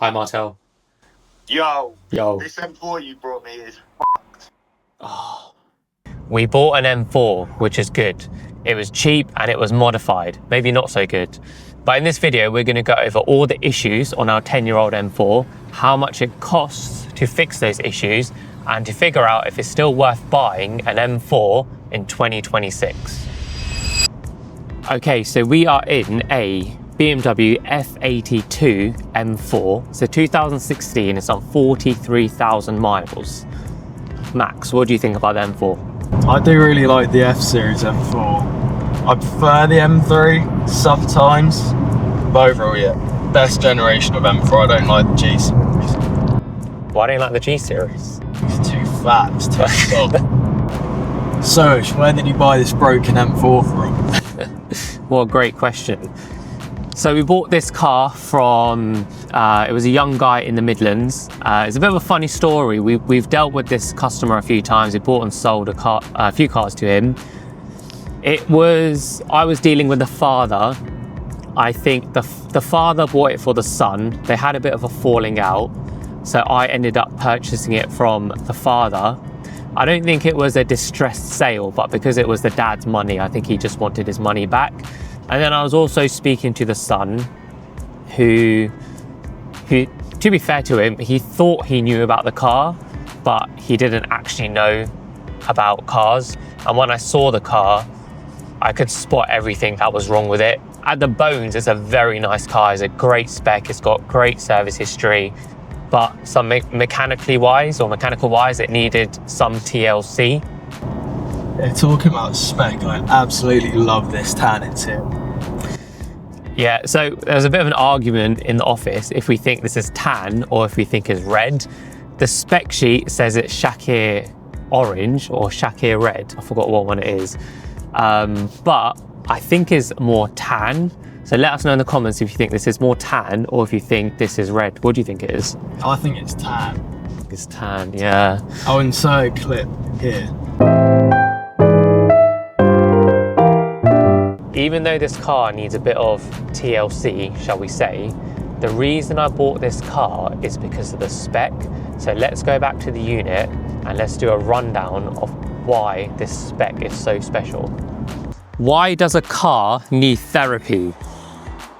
Hi, Martel. Yo, Yo. this M4 you brought me is Oh. We bought an M4, which is good. It was cheap and it was modified. Maybe not so good. But in this video, we're going to go over all the issues on our 10-year-old M4, how much it costs to fix those issues, and to figure out if it's still worth buying an M4 in 2026. Okay, so we are in a BMW F82 M4. It's a 2016, it's on 43,000 miles. Max, what do you think about the M4? I do really like the F-Series M4. I prefer the M3 sometimes, but overall, yeah, best generation of M4. I don't like the G Series. Why don't you like the G Series? It's too fat, it's too slow. So, where did you buy this broken M4 from? What a great question. So we bought this car from, it was a young guy in the Midlands. It's a bit of a funny story. We've dealt with this customer a few times. We bought and sold a few cars to him. I was dealing with the father. I think the father bought it for the son. They had a bit of a falling out. So I ended up purchasing it from the father. I don't think it was a distressed sale, but because it was the dad's money, I think he just wanted his money back. And then I was also speaking to the son, who, to be fair to him, he thought he knew about the car, but he didn't actually know about cars. And when I saw the car, I could spot everything that was wrong with it. At the bones, it's a very nice car. It's a great spec. It's got great service history, but some mechanical wise, it needed some TLC. Yeah, talking about spec, I absolutely love this tan interior. Yeah, so there's a bit of an argument in the office if we think this is tan or if we think it's red. The spec sheet says it's Shakir orange or Shakir red. I forgot what one it is. But I think it's more tan. So let us know in the comments if you think this is more tan or if you think this is red. What do you think it is? I think it's tan. It's tan, yeah. I'll insert a clip here. Even though this car needs a bit of TLC, shall we say, the reason I bought this car is because of the spec. So let's go back to the unit and let's do a rundown of why this spec is so special. Why does a car need therapy?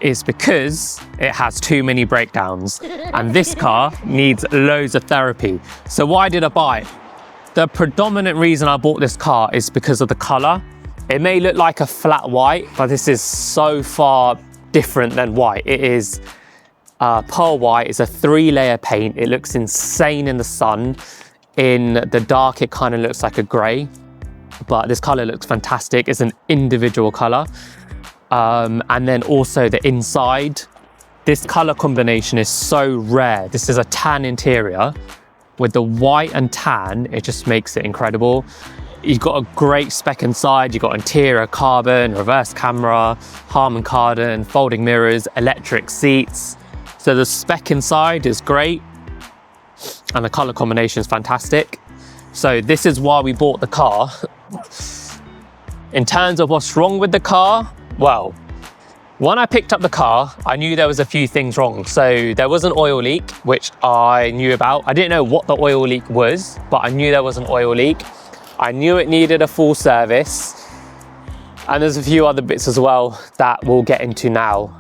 It's because it has too many breakdowns, and this car needs loads of therapy. So why did I buy it? The predominant reason I bought this car is because of the color. It may look like a flat white, but this is so far different than white. It is pearl white. It's a 3-layer paint. It looks insane in the sun. In the dark, it kind of looks like a gray, but this color looks fantastic. It's an individual color. And then also the inside, this color combination is so rare. This is a tan interior with the white and tan. It just makes it incredible. You've got a great spec inside. You've got interior carbon, reverse camera, Harman Kardon, folding mirrors, electric seats. So the spec inside is great and the color combination is fantastic. So this is why we bought the car. In terms of what's wrong with the car, well, when I picked up the car, I knew there was a few things wrong. So there was an oil leak, which I knew about. I didn't know what the oil leak was, but I knew there was an oil leak. I knew it needed a full service. And there's a few other bits as well that we'll get into now.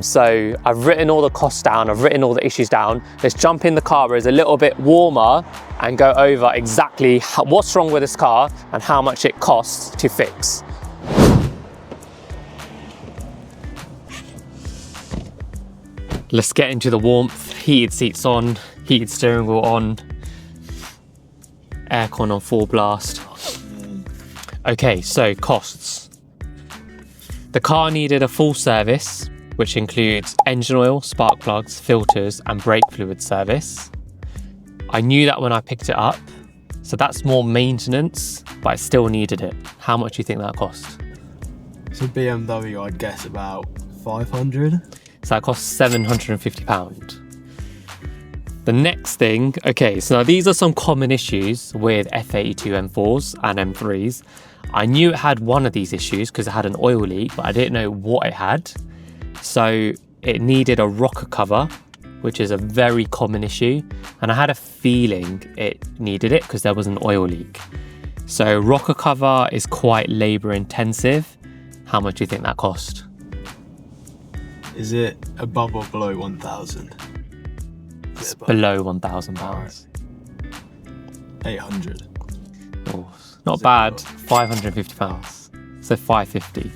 So I've written all the costs down, I've written all the issues down. Let's jump in the car where it's a little bit warmer and go over exactly what's wrong with this car and how much it costs to fix. Let's get into the warmth. Heated seats on, heated steering wheel on, aircon on full blast. Okay, so costs. The car needed a full service, which includes engine oil, spark plugs, filters, and brake fluid service. I knew that when I picked it up, so that's more maintenance, but I still needed it. How much do you think that cost? It's a BMW, I'd guess about 500. So that costs £750. The next thing, okay, so now these are some common issues with F82 M4s and M3s. I knew it had one of these issues because it had an oil leak, but I didn't know what it had. So it needed a rocker cover, which is a very common issue. And I had a feeling it needed it because there was an oil leak. So rocker cover is quite labor intensive. How much do you think that cost? Is it above or below 1,000? It's below £1,000. 800. Oh, not bad. £550. So 550.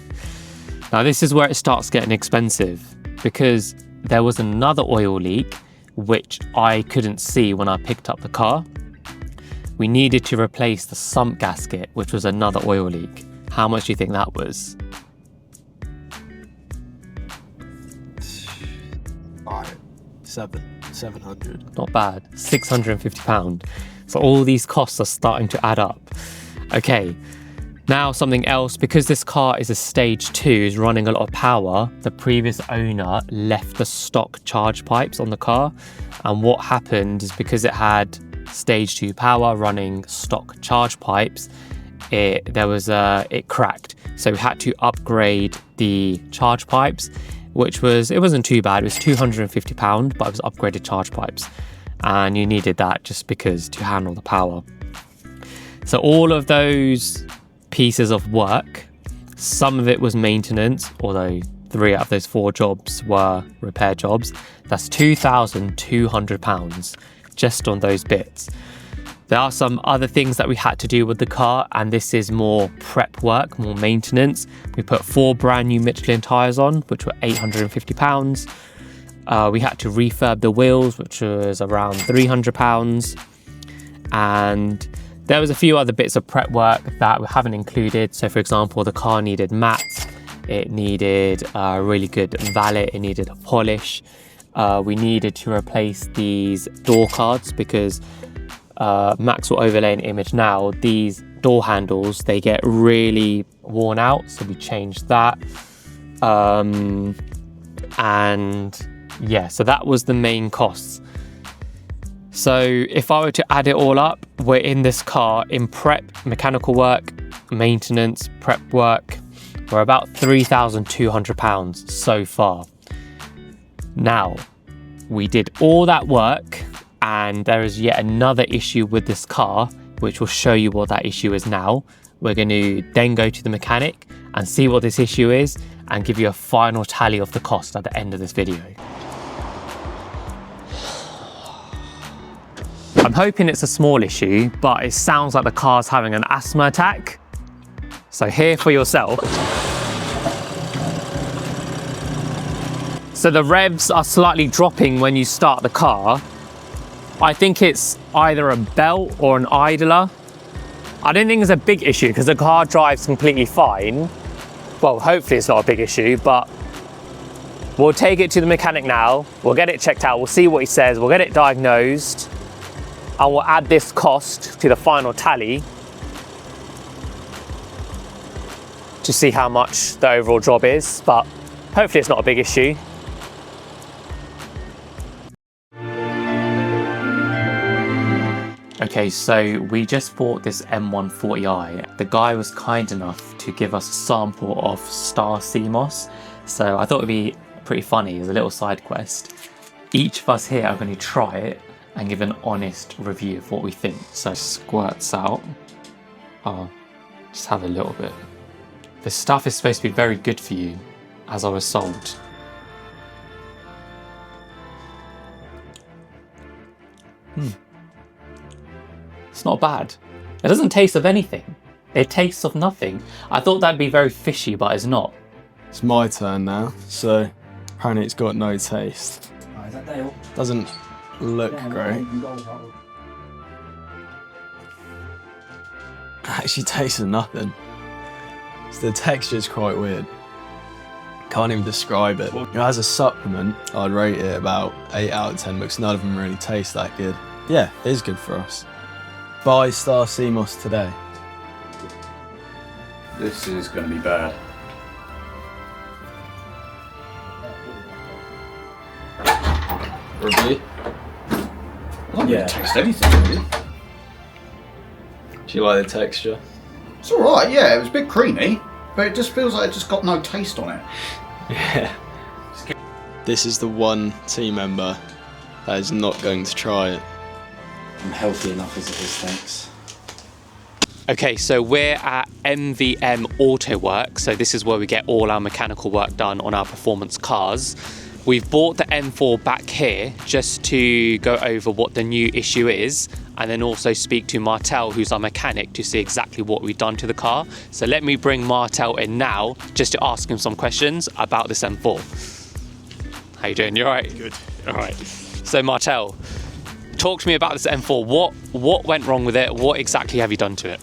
Now this is where it starts getting expensive because there was another oil leak which I couldn't see when I picked up the car. We needed to replace the sump gasket, which was another oil leak. How much do you think that was? Alright, 700. Not bad, £650. So all these costs are starting to add up. Okay, now something else, because this car is a stage 2, is running a lot of power, the previous owner left the stock charge pipes on the car. And what happened is because it had stage 2 power running stock charge pipes, it cracked. So we had to upgrade the charge pipes, which it wasn't too bad. It was £250, but it was upgraded charge pipes. And you needed that just because to handle the power. So all of those pieces of work, some of it was maintenance, although 3 out of those 4 jobs were repair jobs. That's £2,200 just on those bits. There are some other things that we had to do with the car, and this is more prep work, more maintenance. We put 4 brand new Michelin tyres on, which were £850. We had to refurb the wheels, which was around £300. And there was a few other bits of prep work that we haven't included. So for example, the car needed mats, it needed a really good valet, it needed a polish. We needed to replace these door cards because Max will overlay an image now. These door handles, they get really worn out, so we changed that. And yeah, so that was the main costs. So if I were to add it all up, we're in this car in prep, mechanical work, maintenance, prep work, we're about £3,200 so far. Now, we did all that work, and there is yet another issue with this car, which will show you what that issue is now. We're going to then go to the mechanic and see what this issue is and give you a final tally of the cost at the end of this video. I'm hoping it's a small issue, but it sounds like the car's having an asthma attack. So hear for yourself. So the revs are slightly dropping when you start the car. I think it's either a belt or an idler. I don't think it's a big issue because the car drives completely fine. Well, hopefully it's not a big issue, but we'll take it to the mechanic now. We'll get it checked out. We'll see what he says. We'll get it diagnosed. And we'll add this cost to the final tally to see how much the overall job is, but hopefully it's not a big issue. Okay, so we just bought this M140i. The guy was kind enough to give us a sample of Star CMOS, so I thought it'd be pretty funny as a little side quest. Each of us here are going to try it and give an honest review of what we think. So squirts out. Oh, just have a little bit. This stuff is supposed to be very good for you, as I was sold. It's not bad. It doesn't taste of anything. It tastes of nothing. I thought that'd be very fishy, but it's not. It's my turn now, so apparently it's got no taste. Oh, is that Dale? Doesn't look great. Actually tastes of nothing. So the texture's quite weird. Can't even describe it. As a supplement, I'd rate it about 8 out of 10 because none of them really taste that good. Yeah, it is good for us. Buy Star CMOS today. This is going to be bad. Review? I don't really taste anything, really. Do you like the texture? It's alright, yeah, it was a bit creamy, but it just feels like it just got no taste on it. Yeah. This is the one team member that is not going to try it. I'm healthy enough as it is, thanks. Okay, so we're at MVM Autowork. So this is where we get all our mechanical work done on our performance cars. We've brought the M4 back here just to go over what the new issue is, and then also speak to Martel, who's our mechanic, to see exactly what we've done to the car. So let me bring Martel in now just to ask him some questions about this M4. How you doing? You all right? Good. All right. So Martel, talk to me about this M4. What went wrong with it? What exactly have you done to it?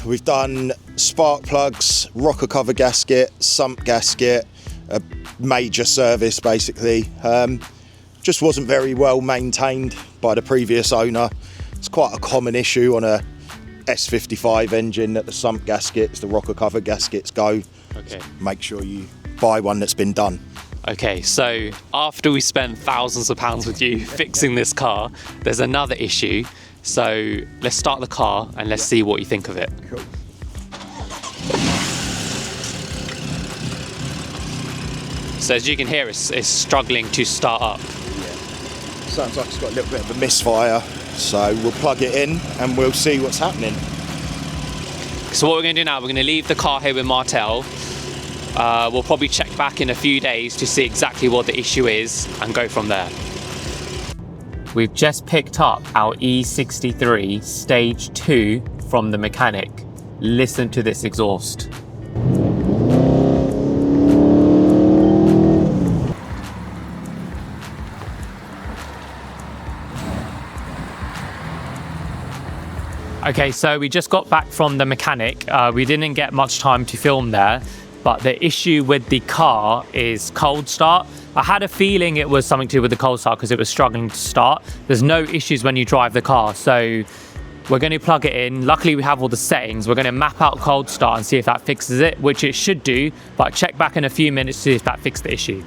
We've done spark plugs, rocker cover gasket, sump gasket, a major service basically. Just wasn't very well maintained by the previous owner. It's quite a common issue on a S55 engine that the sump gaskets, the rocker cover gaskets go. Okay. Make sure you buy one that's been done. Okay, so after we spent thousands of pounds with you fixing this car, there's another issue. So let's start the car and let's see what you think of it. Cool. So as you can hear, it's struggling to start up. Sounds like it's got a little bit of a misfire, so we'll plug it in and we'll see what's happening. So what we're going to do now, we're going to leave the car here with Martel. We'll probably check back in a few days to see exactly what the issue is and go from there. We've just picked up our E63 Stage 2 from the mechanic. Listen to this exhaust. Okay, so we just got back from the mechanic. We didn't get much time to film there, but the issue with the car is cold start. I had a feeling it was something to do with the cold start because it was struggling to start. There's no issues when you drive the car, so we're going to plug it in. Luckily we have all the settings. We're going to map out cold start and see if that fixes it, which it should do, but check back in a few minutes to see if that fixed the issue.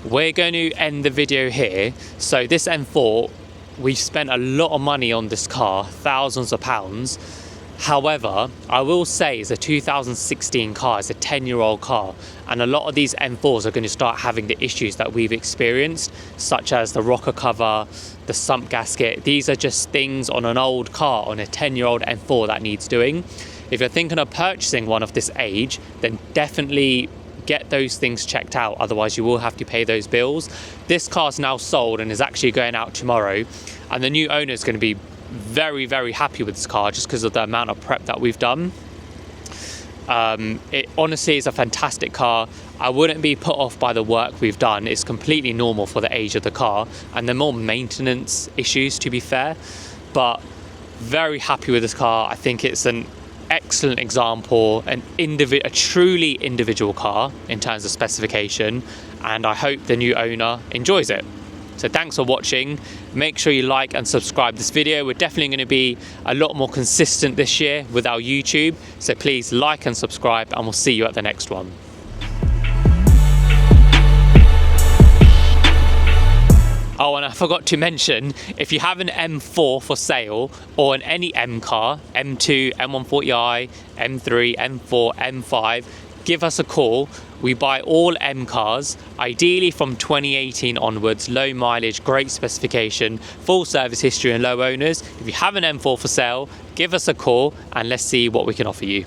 We're going to end the video here. So this M4, we've spent a lot of money on this car, thousands of pounds. However, I will say it's a 2016 car, it's a 10-year-old car, and a lot of these M4s are going to start having the issues that we've experienced, such as the rocker cover, the sump gasket. These are just things on an old car, on a 10-year-old M4 that needs doing. If you're thinking of purchasing one of this age, then definitely get those things checked out, otherwise you will have to pay those bills. This car's now sold and is actually going out tomorrow, and the new owner is going to be very, very happy with this car just because of the amount of prep that we've done. It honestly is a fantastic car. I wouldn't be put off by the work we've done. It's completely normal for the age of the car, and there are more maintenance issues, to be fair, but very happy with this car. I think it's an excellent example, a truly individual car in terms of specification, and I hope the new owner enjoys it. So thanks for watching. Make sure you like and subscribe this video. We're definitely going to be a lot more consistent this year with our YouTube, so please like and subscribe, and we'll see you at the next one. Oh, and I forgot to mention, if you have an M4 for sale, or an any M car, M2, M140i, M3, M4, M5, give us a call. We buy all M cars, ideally from 2018 onwards, low mileage, great specification, full service history and low owners. If you have an M4 for sale, give us a call and let's see what we can offer you.